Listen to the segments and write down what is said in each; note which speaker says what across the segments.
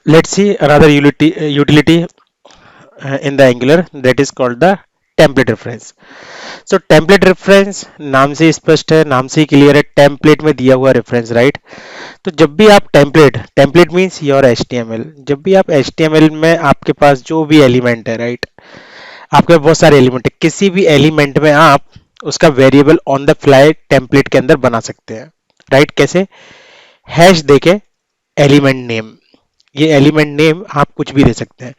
Speaker 1: Let's see another utility in the Angular, that is called the template reference. So template reference नाम से स्पष्ट है, नाम से ही क्लियर है, टेम्पलेट में दिया हुआ रेफरेंस, राइट। तो जब भी आप टेम्पलेट मीन्स योर HTML, जब भी आप HTML में आपके पास जो भी एलिमेंट है, राइट, आपके पास बहुत सारे एलिमेंट है, किसी भी एलिमेंट में आप उसका variable on the fly template के अंदर बना सकते हैं, राइट। कैसे? हैश देके एलिमेंट नेम, ये एलिमेंट नेम आप कुछ भी दे सकते हैं।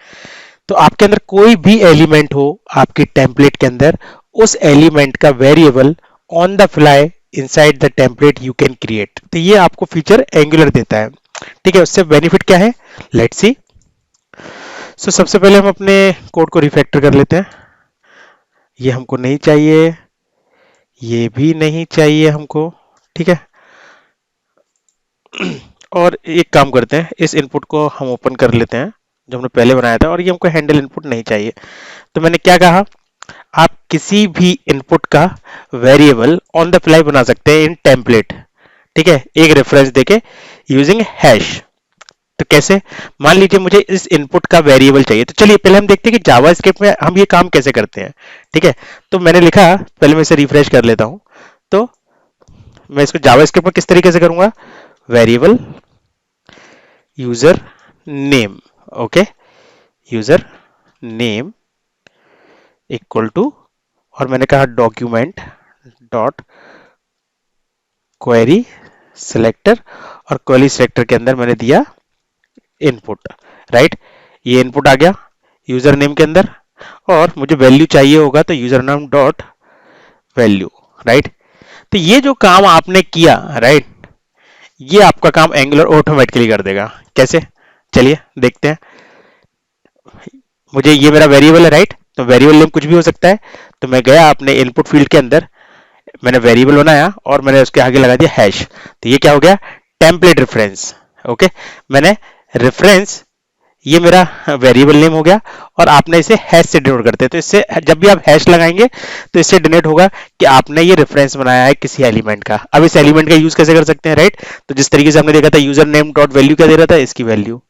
Speaker 1: तो आपके अंदर कोई भी एलिमेंट हो आपकी टेम्पलेट के अंदर, उस एलिमेंट का variable on the fly inside the template you can create. तो ये आपको फीचर एंगुलर देता है, ठीक है। उससे बेनिफिट क्या है, लेट्स सी। सो सबसे पहले हम अपने कोड को रिफैक्टर कर लेते हैं। ये हमको नहीं चाहिए, ये भी नहीं चाहिए हमको, ठीक है। और एक काम करते हैं, इस इनपुट को हम ओपन कर लेते हैं जो हमने पहले बनाया था, और ये हमको हैंडल इनपुट नहीं चाहिए। तो मैंने क्या कहा, आप किसी भी इनपुट का वेरिएबल ऑन द फ्लाई बना सकते हैं इन टेम्पलेट, ठीक है, एक रेफरेंस देके यूजिंग हैश। तो कैसे? मान लीजिए मुझे इस इनपुट का वेरिएबल चाहिए, तो चलिए पहले हम देखते हैं कि जावा स्क्रिप्ट में हम ये काम कैसे करते हैं, ठीक है। तो मैंने लिखा, पहले मैं इसे रिफ्रेश कर लेता हूं। तो मैं इसको जावा स्क्रिप्ट में किस तरीके से करूंगा, variable user name, okay, user name equal to, और मैंने कहा डॉक्यूमेंट डॉट क्वेरी सिलेक्टर, और क्वेरी सिलेक्टर के अंदर मैंने दिया इनपुट, राइट। ये इनपुट आ गया यूजर नेम के अंदर, और मुझे वैल्यू चाहिए होगा तो user name dot value, right. तो ये जो काम आपने किया, राइट, ये आपका काम एंगुलर ऑटोमेटिकली कर देगा। कैसे? चलिए देखते हैं। मुझे ये मेरा वेरिएबल है, राइट, तो वेरिएबल नेम कुछ भी हो सकता है। तो मैं गया अपने इनपुट फील्ड के अंदर, मैंने वेरिएबल बनाया और मैंने उसके आगे लगा दिया हैश। तो ये क्या हो गया, टेम्पलेट रेफरेंस, ओके। मैंने रेफरेंस, ये मेरा वेरिएबल नेम हो गया, और आपने इसे हैश से डिनोट करते हैं। तो इससे जब भी आप हैश लगाएंगे तो इससे डिनोट होगा कि आपने ये रेफरेंस बनाया है किसी एलिमेंट का। अब इस एलिमेंट का यूज कैसे कर सकते हैं, राइट। तो जिस तरीके से हमने देखा था यूजर नेम डॉट वैल्यू क्या दे रहा था, इसकी value,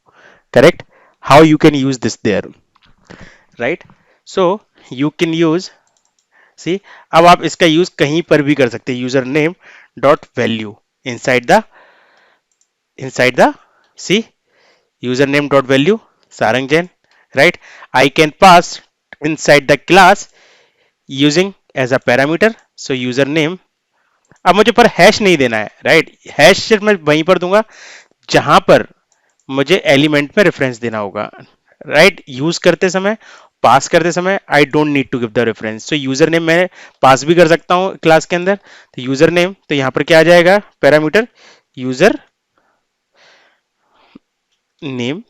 Speaker 1: correct. How you can use this there, right. So you can use, see, अब आप इसका यूज कहीं पर भी कर सकते हैं, user name dot value inside the C, user name dot value Sarang Jain, right. I can pass inside the class using as a parameter, so user name. अब मुझे पर हैश नहीं देना है, राइट। हैश सिर्फ मैं वहीं पर दूंगा जहां पर मुझे एलिमेंट में रेफरेंस देना होगा, राइट। यूज करते समय, पास करते समय I don't need to give the reference. So user name मैं पास भी कर सकता हूं क्लास के अंदर। तो यूजर नेम, तो यहां पर क्या आ जाएगा, पैरामीटर यूजर नेम,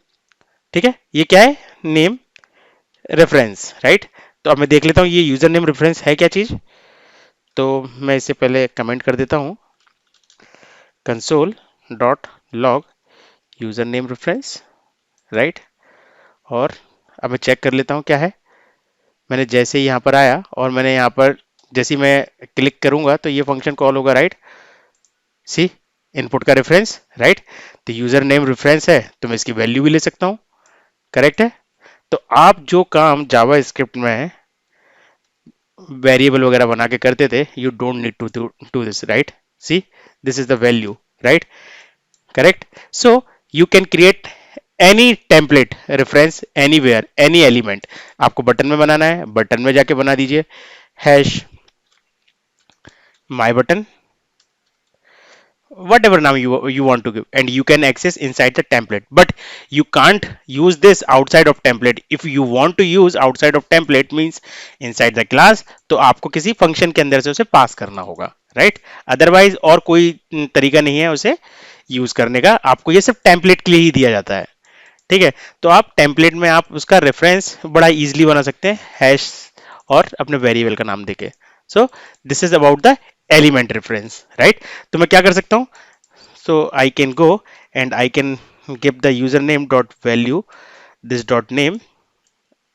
Speaker 1: ठीक है। ये क्या है, नेम रेफरेंस, राइट। तो अब मैं देख लेता हूं ये यूजर नेम रेफरेंस है क्या चीज। तो मैं इसे पहले कमेंट कर देता हूं, console dot log user name reference, right. और अब मैं चेक कर लेता हूं क्या है। मैंने जैसे ही यहाँ पर आया और मैंने यहाँ पर जैसे ही मैं क्लिक करूंगा तो ये फंक्शन कॉल होगा, राइट। सी, इनपुट का रेफरेंस, राइट। तो यूजर नेम रेफरेंस है तो मैं इसकी वैल्यू भी ले सकता हूँ, करेक्ट है। तो आप जो काम जावा स्क्रिप्ट में वेरिएबल वगैरह बना के करते थे, you don't need to do this, right. See, this is the value, right, correct. So you can create any template reference anywhere, any element. आपको बटन में बनाना है, बटन में जाके बना दीजिए hash my button, whatever name you want to give, and you can access inside the template, but you can't use this outside of template. If you want to use outside of template means inside the class, तो आपको किसी function के अंदर से उसे पास करना होगा, right. Otherwise और कोई तरीका नहीं है उसे यूज करने का, आपको ये सिर्फ टेम्पलेट के लिए ही दिया जाता है, ठीक है। तो आप टेम्पलेट में आप उसका रेफरेंस बड़ा इजीली बना सकते हैं हैश और अपने वेरिएबल का नाम देके। So this is about the element reference, right. तो मैं क्या कर सकता हूँ, so I can go and I can give the user name dot value this dot name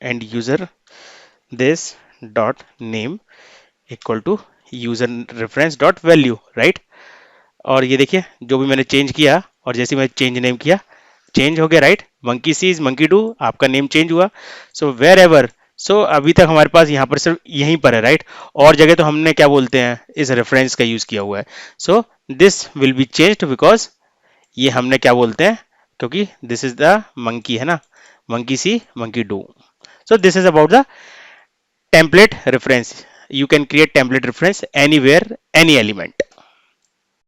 Speaker 1: and user this dot name equal to user reference dot value, right. और ये देखिए जो भी मैंने चेंज किया और जैसे मैं चेंज नेम किया चेंज हो गया, right. Monkey see is monkey do, आपका नेम चेंज हुआ। सो वेर एवर, सो अभी तक हमारे पास यहाँ पर सिर्फ यहीं पर है, राइट। और जगह तो हमने क्या बोलते हैं, इस रेफरेंस का यूज किया हुआ है। So this will be changed because ये हमने क्या बोलते हैं, क्योंकि दिस इज द मंकी है ना, monkey C monkey do. So this is about the template reference. You can create template reference anywhere, any element.